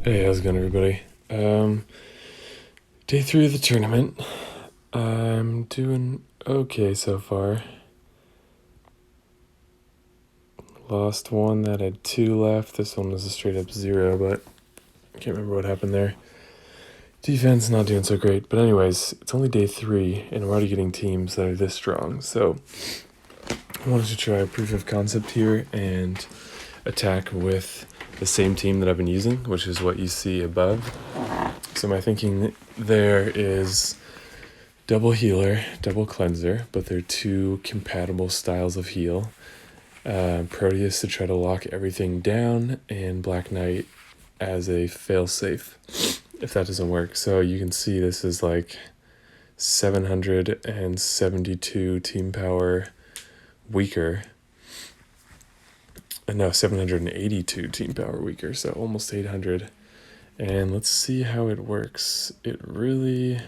Hey, how's it going, everybody? Day 3 of the tournament. I'm doing okay so far. Lost one that had 2 left. This one was a straight up 0, but I can't remember what happened there. Defense not doing so great. But anyways, it's only day 3, and I'm already getting teams that are this strong. So I wanted to try a proof of concept here and attack with the same team that I've been using, which is what you see above. So my thinking there is double healer, double cleanser, but they're 2 compatible styles of heal. Proteus to try to lock everything down, and Black Knight as a failsafe if that doesn't work. So you can see this is like 772 team power weaker. No, 782 team power weaker, so almost 800. And let's see how it works. It really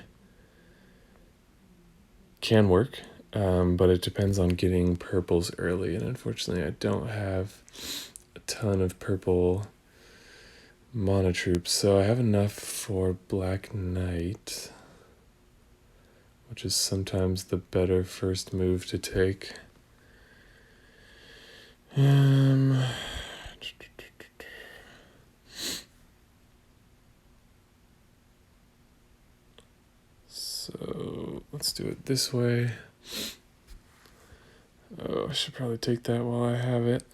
can work, but it depends on getting purples early, and unfortunately I don't have a ton of purple mana troops, so I have enough for Black Knight, which is sometimes the better first move to take. So let's do it this way. Oh, I should probably take that while I have it.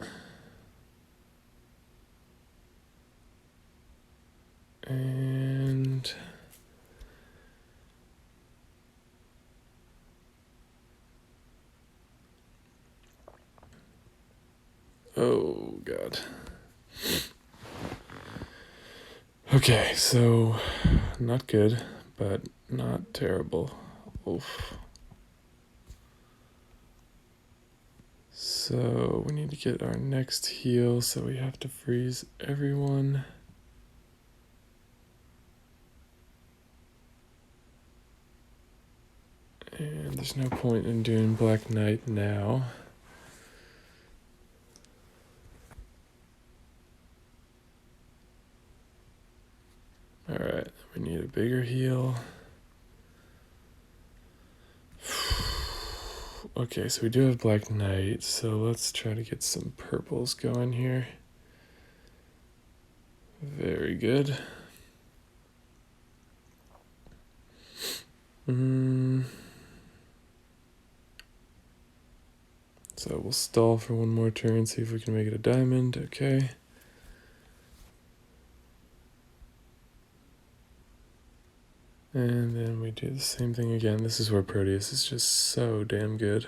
And oh god. Okay, so not good, but not terrible. Oof. So we need to get our next heal, so we have to freeze everyone. And there's no point in doing Black Knight now. Alright, we need a bigger heal. Okay, so we do have Black Knight, so let's try to get some purples going here. Very good. So we'll stall for one more turn, see if we can make it a diamond. Okay. And then we do the same thing again. This is where Proteus is just so damn good.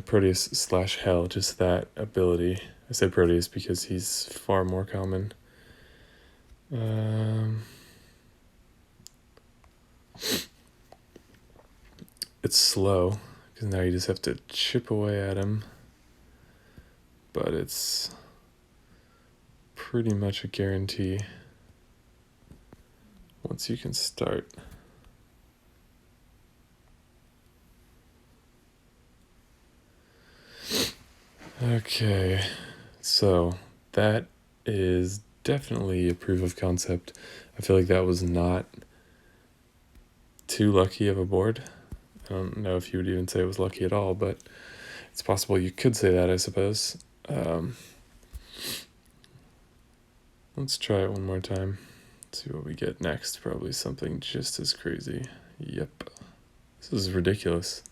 Proteus / Hell, just that ability. I say Proteus because he's far more common. It's slow, because now you just have to chip away at him. But it's pretty much a guarantee once you can start. Okay, so that is definitely a proof of concept. I feel like that was not too lucky of a board. I don't know if you would even say it was lucky at all, but it's possible you could say that, I suppose. Let's try it one more time. See what we get next. Probably something just as crazy. Yep. This is ridiculous.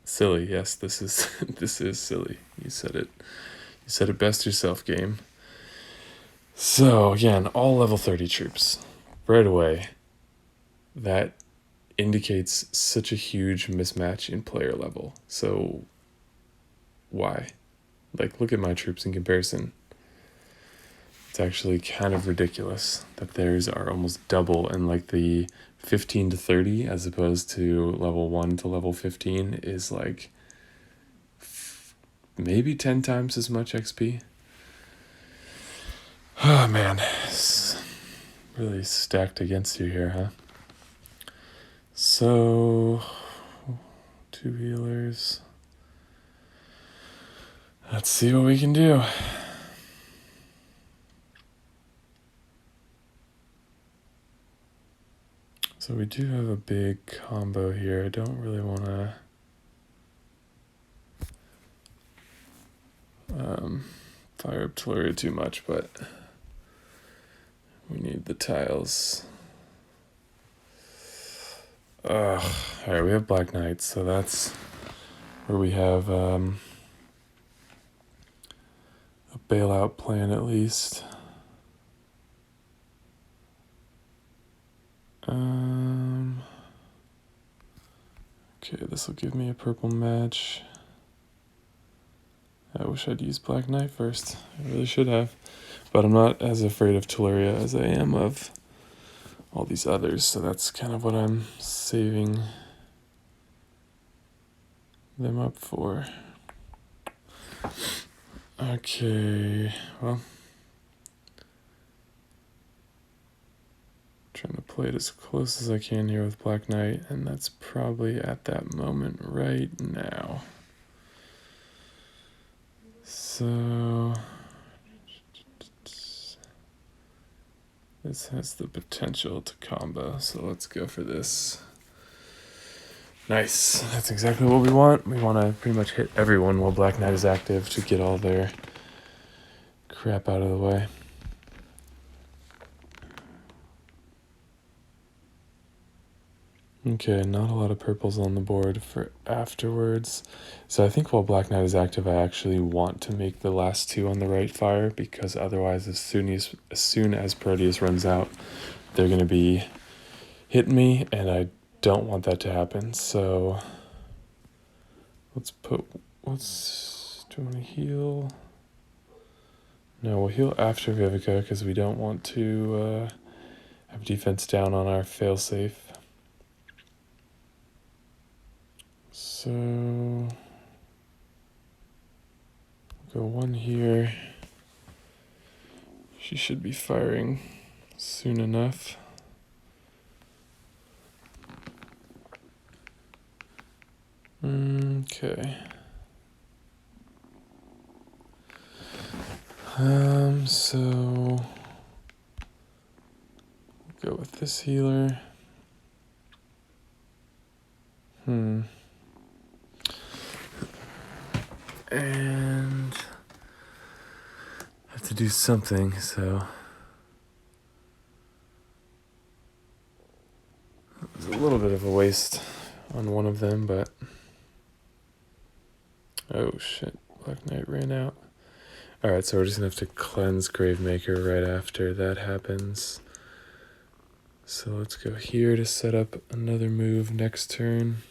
Silly. Yes, this is this is silly. You said it. You said it best yourself, game. So again, all level 30 troops. Right away, that indicates such a huge mismatch in player level. So why? Like, look at my troops in comparison. It's actually kind of ridiculous that theirs are almost double, and like the 15 to 30 as opposed to level 1 to level 15 is like maybe 10 times as much XP. Oh man, it's really stacked against you here, huh? So 2 healers. Let's see what we can do. So we do have a big combo here. I don't really want to fire up Tellurium too much, but we need the tiles. Alright, we have Black Knights, so that's where we have a bailout plan at least. Okay, this will give me a purple match. I wish I'd used Black Knight first. I really should have. But I'm not as afraid of Tellurium as I am of all these others, so that's kind of what I'm saving them up for. Okay, well, trying to play it as close as I can here with Black Knight, and that's probably at that moment right now. So this has the potential to combo, so let's go for this. Nice, that's exactly what we want. We want to pretty much hit everyone while Black Knight is active to get all their crap out of the way. Okay, not a lot of purples on the board for afterwards. So I think while Black Knight is active, I actually want to make the last two on the right fire, because otherwise as soon as Proteus runs out, they're going to be hitting me, and I don't want that to happen. So do you want to heal? No, we'll heal after Vivica because we don't want to have defense down on our failsafe. So go one here. She should be firing soon enough. Okay. So go with this healer. And I have to do something, so it was a little bit of a waste on one of them, but oh shit, Black Knight ran out. Alright, so we're just gonna have to cleanse Gravemaker right after that happens. So let's go here to set up another move next turn.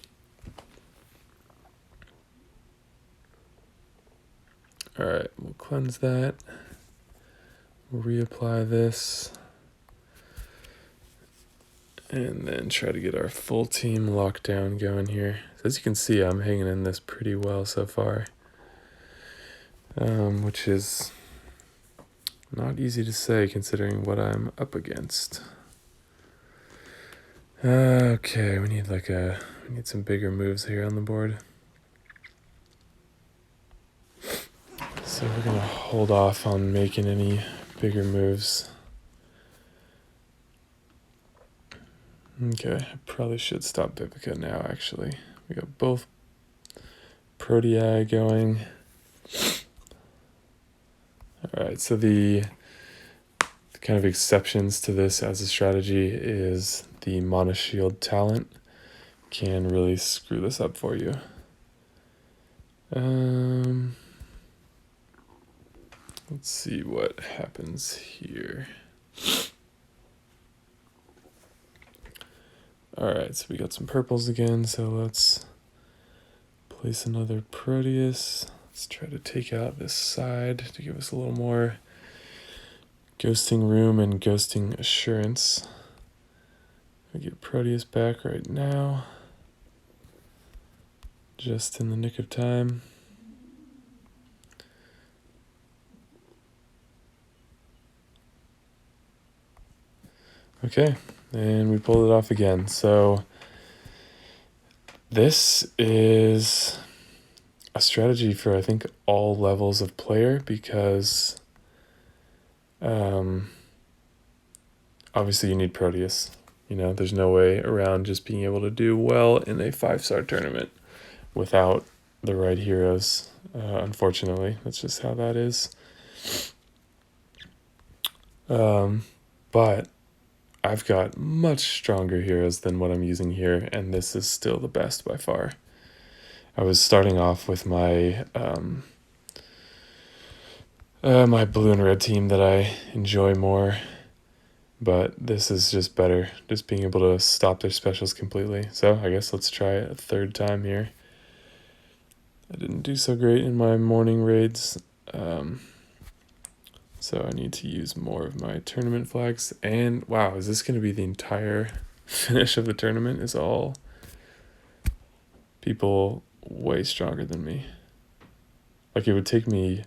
Alright, we'll cleanse that. We'll reapply this. And then try to get our full team lockdown going here. So as you can see, I'm hanging in this pretty well so far. Which is not easy to say considering what I'm up against. Okay, we need some bigger moves here on the board. So we're gonna hold off on making any bigger moves. Okay, I probably should stop Vivica now, actually. We got both Proteus going. Alright, so the kind of exceptions to this as a strategy is the monoshield talent can really screw this up for you. Let's see what happens here. Alright, so we got some purples again, so let's place another Proteus. Let's try to take out this side to give us a little more ghosting room and ghosting assurance. I get Proteus back right now. Just in the nick of time. Okay, and we pulled it off again. So this is a strategy for, I think, all levels of player, because obviously you need Proteus. There's no way around just being able to do well in a 5-star tournament without the right heroes. Unfortunately, that's just how that is. But I've got much stronger heroes than what I'm using here, and this is still the best by far. I was starting off with my my blue and red team that I enjoy more, but this is just better, just being able to stop their specials completely. So I guess let's try it a third time here. I didn't do so great in my morning raids, so I need to use more of my tournament flags. And wow, is this going to be the entire finish of the tournament? Is all people way stronger than me? Like, it would take me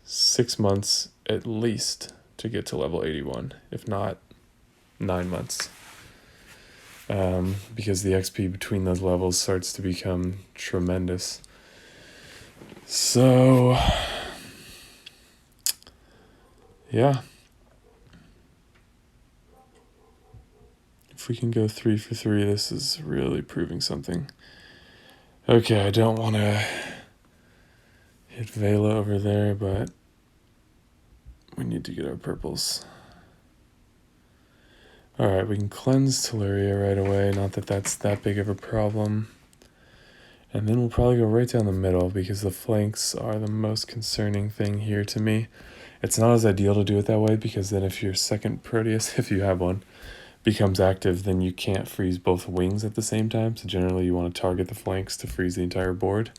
6 months at least to get to level 81, if not 9 months. Because the XP between those levels starts to become tremendous. So, yeah. If we can go 3 for 3, this is really proving something. Okay, I don't want to hit Vela over there, but we need to get our purples. Alright, we can cleanse Telluria right away, not that that's that big of a problem. And then we'll probably go right down the middle, because the flanks are the most concerning thing here to me. It's not as ideal to do it that way, because then if your second Proteus, if you have one, becomes active, then you can't freeze both wings at the same time. So generally you want to target the flanks to freeze the entire board.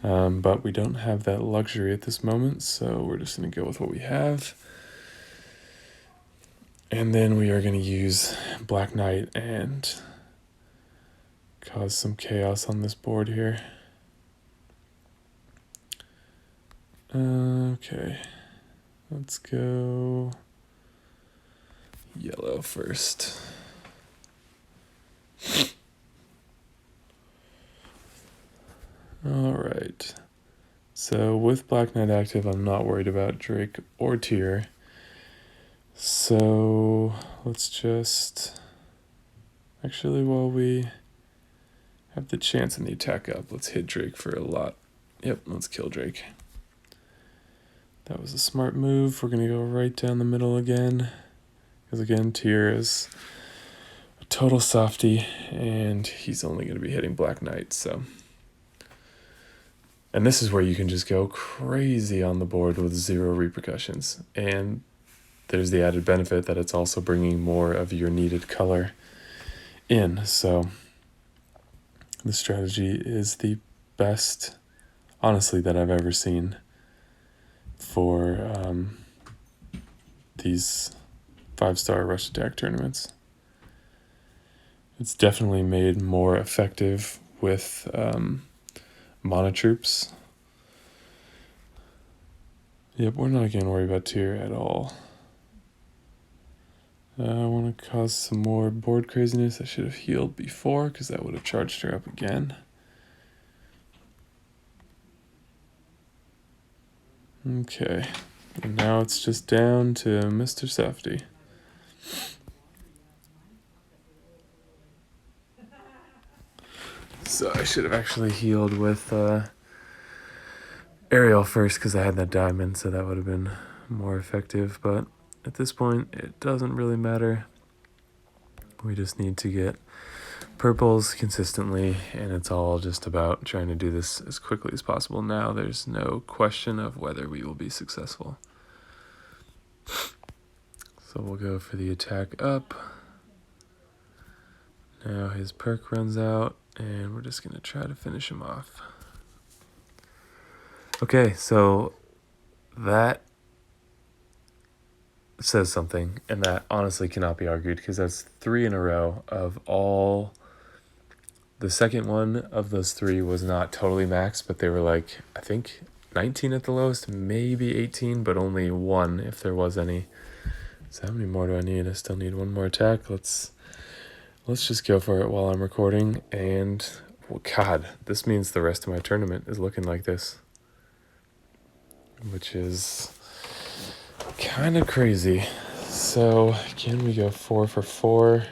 But we don't have that luxury at this moment, so we're just going to go with what we have. And then we are going to use Black Knight and cause some chaos on this board here. Okay, let's go yellow first. Alright, so with Black Knight active, I'm not worried about Drake or Tyr. So let's just, actually, while we have the chance in the attack up, let's hit Drake for a lot. Yep, let's kill Drake. That was a smart move. We're going to go right down the middle again, because again, Tyr is a total softie, and he's only going to be hitting Black Knight, so. And this is where you can just go crazy on the board with 0 repercussions. And there's the added benefit that it's also bringing more of your needed color in. So the strategy is the best, honestly, that I've ever seen for these 5-star rush attack tournaments. It's definitely made more effective with mono troops. Yep, we're not going to worry about Tyr at all. I want to cause some more board craziness. I should have healed before, because that would have charged her up again. Okay, and now it's just down to Mr. Safety. So I should have actually healed with Ariel first, because I had that diamond, so that would have been more effective. But at this point, it doesn't really matter. We just need to get purples consistently, and it's all just about trying to do this as quickly as possible. Now there's no question of whether we will be successful. So we'll go for the attack up. Now his perk runs out, and we're just going to try to finish him off. Okay, so that says something, and that honestly cannot be argued, because that's 3 in a row of all. The second one of those 3 was not totally max, but they were like, I think 19 at the lowest, maybe 18, but only 1 if there was any. So how many more do I need? I still need 1 more attack. Let's just go for it while I'm recording. And well, God, this means the rest of my tournament is looking like this, which is kind of crazy. So can we go 4 for 4?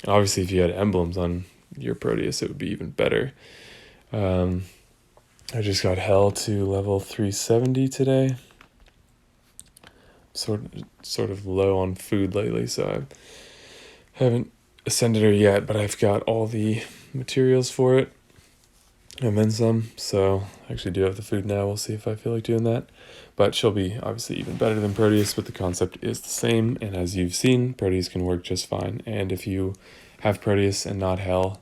And obviously, if you had emblems on your Proteus, it would be even better. I just got Hell to level 370 today. Sort of low on food lately, so I haven't ascended her yet, but I've got all the materials for it and then some, so I actually do have the food now. We'll see if I feel like doing that. But she'll be obviously even better than Proteus, but the concept is the same, and as you've seen, Proteus can work just fine. And if you have Proteus and not Hell,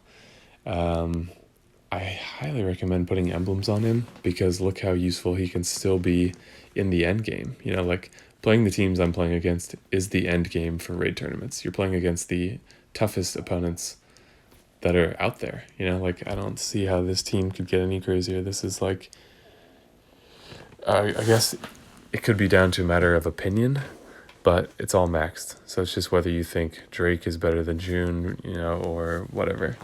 I highly recommend putting emblems on him, because look how useful he can still be in the end game. You know, like playing the teams I'm playing against is the end game for raid tournaments. You're playing against the toughest opponents that are out there. You know, like I don't see how this team could get any crazier. This is like, I guess it could be down to a matter of opinion, but it's all maxed. So it's just whether you think Drake is better than June, you know, or whatever.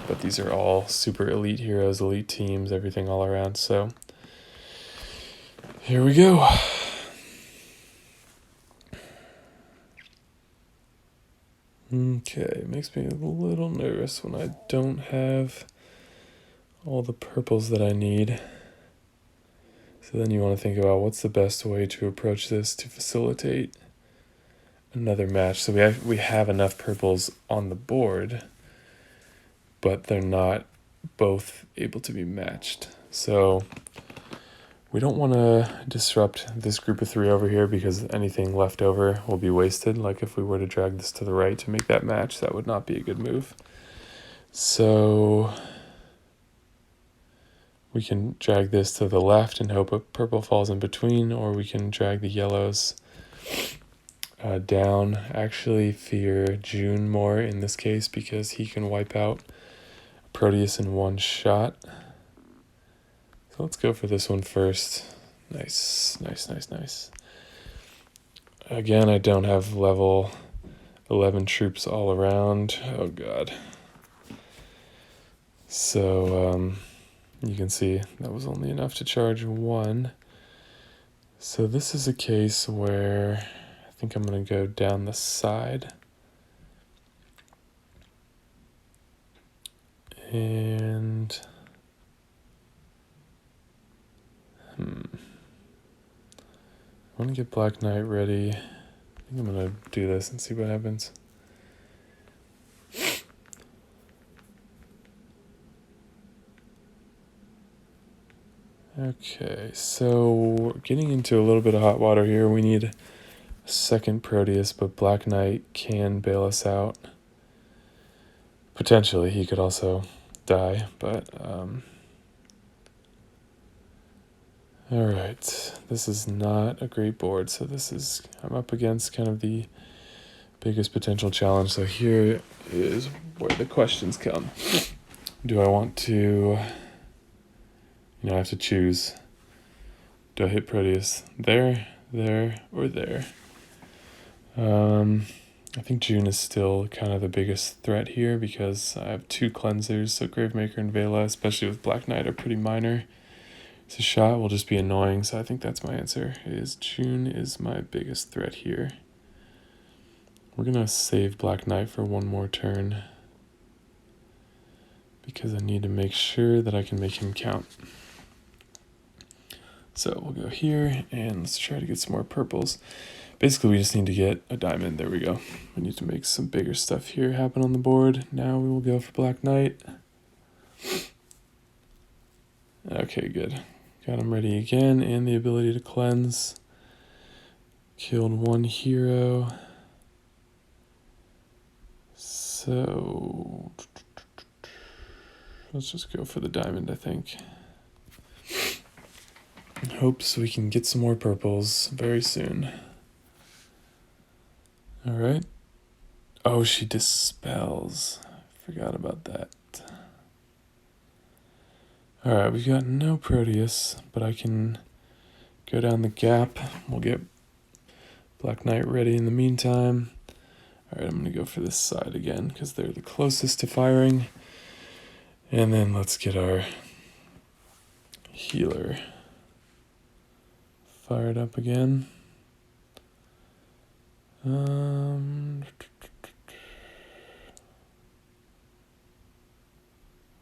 But these are all super elite heroes, elite teams, everything all around. So here we go. Okay, it makes me a little nervous when I don't have all the purples that I need. So then you want to think about what's the best way to approach this to facilitate another match. So we have enough purples on the board, but they're not both able to be matched. So we don't want to disrupt this group of 3 over here, because anything left over will be wasted. Like if we were to drag this to the right to make that match, that would not be a good move. So we can drag this to the left and hope a purple falls in between, or we can drag the yellows down. Actually fear June more in this case, because he can wipe out Proteus in one shot. So let's go for this one first. Nice. Again, I don't have level 11 troops all around. Oh god. So you can see that was only enough to charge 1. So this is a case where I think I'm going to go down the side. And I want to get Black Knight ready. I think I'm going to do this and see what happens. Okay, so we're getting into a little bit of hot water here. We need a second Proteus, but Black Knight can bail us out. Potentially, he could also die, but alright, this is not a great board, so I'm up against kind of the biggest potential challenge. So here is where the questions come. Do I want to, I have to choose. Do I hit Proteus there, or there? I think June is still kind of the biggest threat here, because I have 2 cleansers, so Gravemaker and Vela, especially with Black Knight, are pretty minor. So a shot will just be annoying, so I think that's my answer, is June is my biggest threat here. We're going to save Black Knight for one more turn, because I need to make sure that I can make him count. So we'll go here, and let's try to get some more purples. Basically, we just need to get a diamond. There we go. We need to make some bigger stuff here happen on the board. Now we will go for Black Knight. Okay, good. Got him ready again, and the ability to cleanse. Killed 1 hero. So let's just go for the diamond, I think. Hopes we can get some more purples very soon. Alright. Oh, she dispels. Forgot about that. Alright, we've got no Proteus, but I can go down the gap. We'll get Black Knight ready in the meantime. Alright, I'm going to go for this side again, because they're the closest to firing. And then let's get our healer fired up again.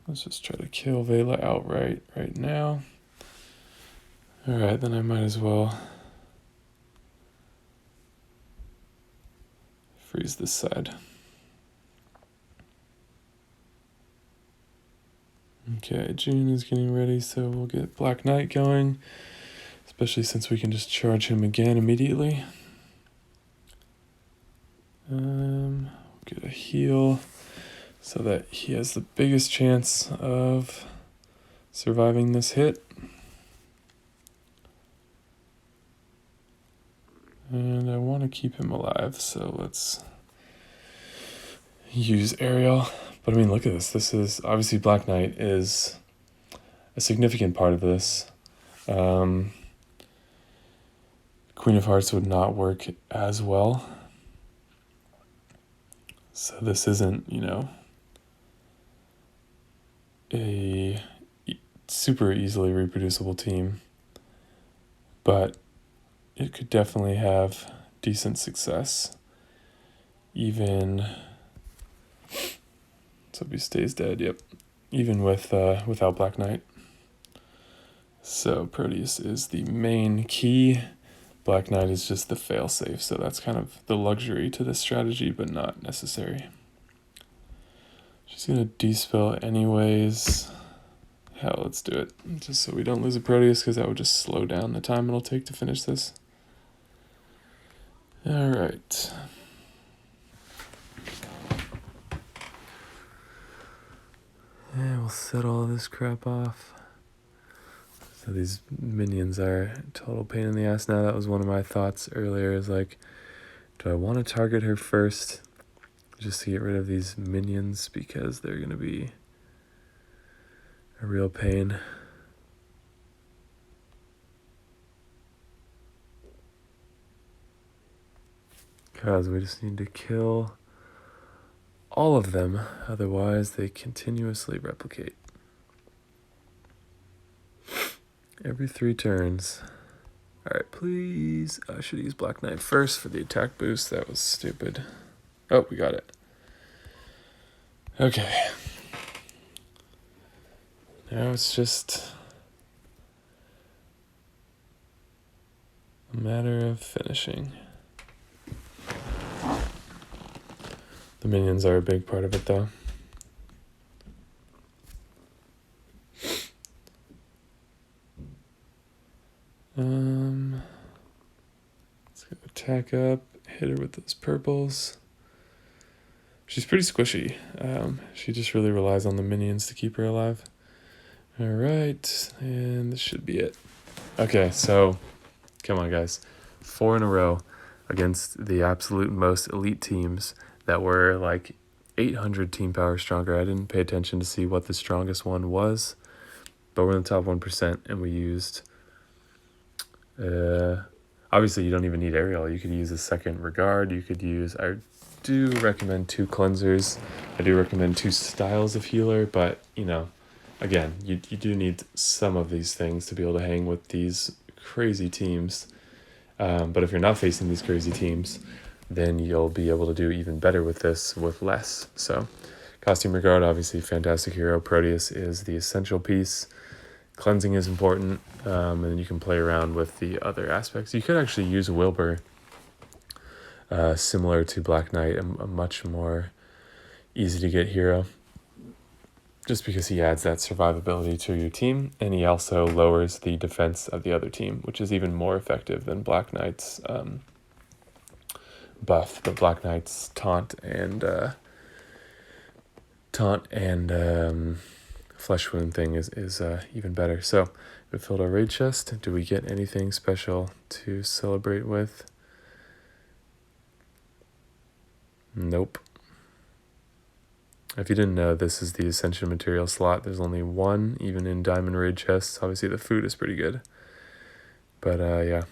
Let's just try to kill Vela outright right now. Alright, then I might as well freeze this side. Okay, June is getting ready, so we'll get Black Knight going, especially since we can just charge him again immediately. Get a heal so that he has the biggest chance of surviving this hit. And I want to keep him alive, so let's use Ariel. But I mean, look at this. This is, obviously Black Knight is a significant part of this. Queen of Hearts would not work as well. So this isn't, a super easily reproducible team, but it could definitely have decent success. Even, so he stays dead, yep. Even with without Black Knight. So Proteus is the main key. Black Knight is just the failsafe, so that's kind of the luxury to this strategy, but not necessary. She's gonna dispel anyways. Hell, let's do it. Just so we don't lose a Proteus, because that would just slow down the time it'll take to finish this. Alright. And we'll set all this crap off. So these minions are a total pain in the ass now. That was one of my thoughts earlier, is like, do I want to target her first just to get rid of these minions, because they're going to be a real pain. Because we just need to kill all of them, otherwise they continuously replicate. Every 3 turns. Alright, please. I should use Black Knight first for the attack boost. That was stupid. Oh, we got it. Okay. Now it's just a matter of finishing. The minions are a big part of it, though. Let's go attack up, hit her with those purples. She's pretty squishy. She just really relies on the minions to keep her alive. Alright, and this should be it. Okay, so, come on guys. 4 in a row against the absolute most elite teams that were like 800 team power stronger. I didn't pay attention to see what the strongest one was, but we're in the top 1%, and we used... obviously you don't even need Ariel. You could use a second Regard. You could use... I do recommend 2 cleansers. I do recommend 2 styles of healer, but, again, you do need some of these things to be able to hang with these crazy teams. But if you're not facing these crazy teams, then you'll be able to do even better with this with less. So Costume Regard, obviously fantastic hero. Proteus is the essential piece. Cleansing is important, and then you can play around with the other aspects. You could actually use Wilbur, similar to Black Knight, a much more easy to get hero, just because he adds that survivability to your team, and he also lowers the defense of the other team, which is even more effective than Black Knight's buff. But Black Knight's taunt and flesh wound thing is even better. So we filled our raid chest. Do we get anything special to celebrate with? Nope. If you didn't know, this is the Ascension material slot. There's only 1, even in diamond raid chests. Obviously the food is pretty good. But yeah.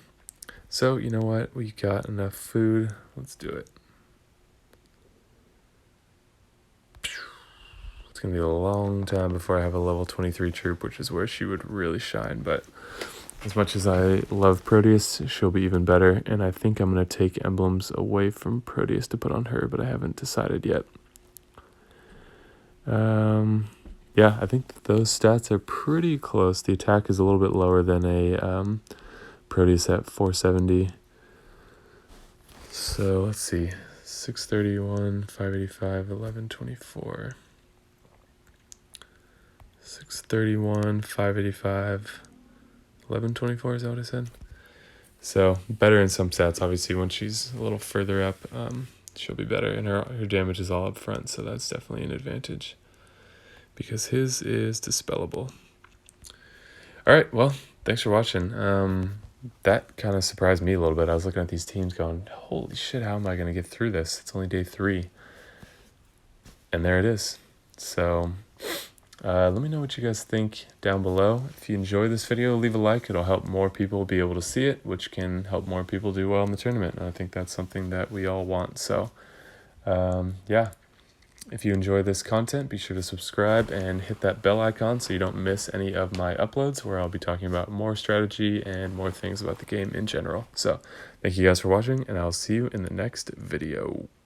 So you know what? We got enough food. Let's do it. It's going to be a long time before I have a level 23 troop, which is where she would really shine. But as much as I love Proteus, she'll be even better. And I think I'm going to take emblems away from Proteus to put on her, but I haven't decided yet. yeah, I think those stats are pretty close. The attack is a little bit lower than a Proteus at 470. So let's see, 631, 585, 1124. 631, 585, 1124, is that what I said? So better in some stats, obviously. When she's a little further up, she'll be better, and her damage is all up front, so that's definitely an advantage because his is dispellable. All right, well, thanks for watching. That kind of surprised me a little bit. I was looking at these teams going, holy shit, how am I going to get through this? It's only day 3. And there it is. So let me know what you guys think down below. If you enjoy this video, leave a like. It'll help more people be able to see it, which can help more people do well in the tournament. And I think that's something that we all want. So yeah, if you enjoy this content, be sure to subscribe and hit that bell icon so you don't miss any of my uploads, where I'll be talking about more strategy and more things about the game in general. So thank you guys for watching, and I'll see you in the next video.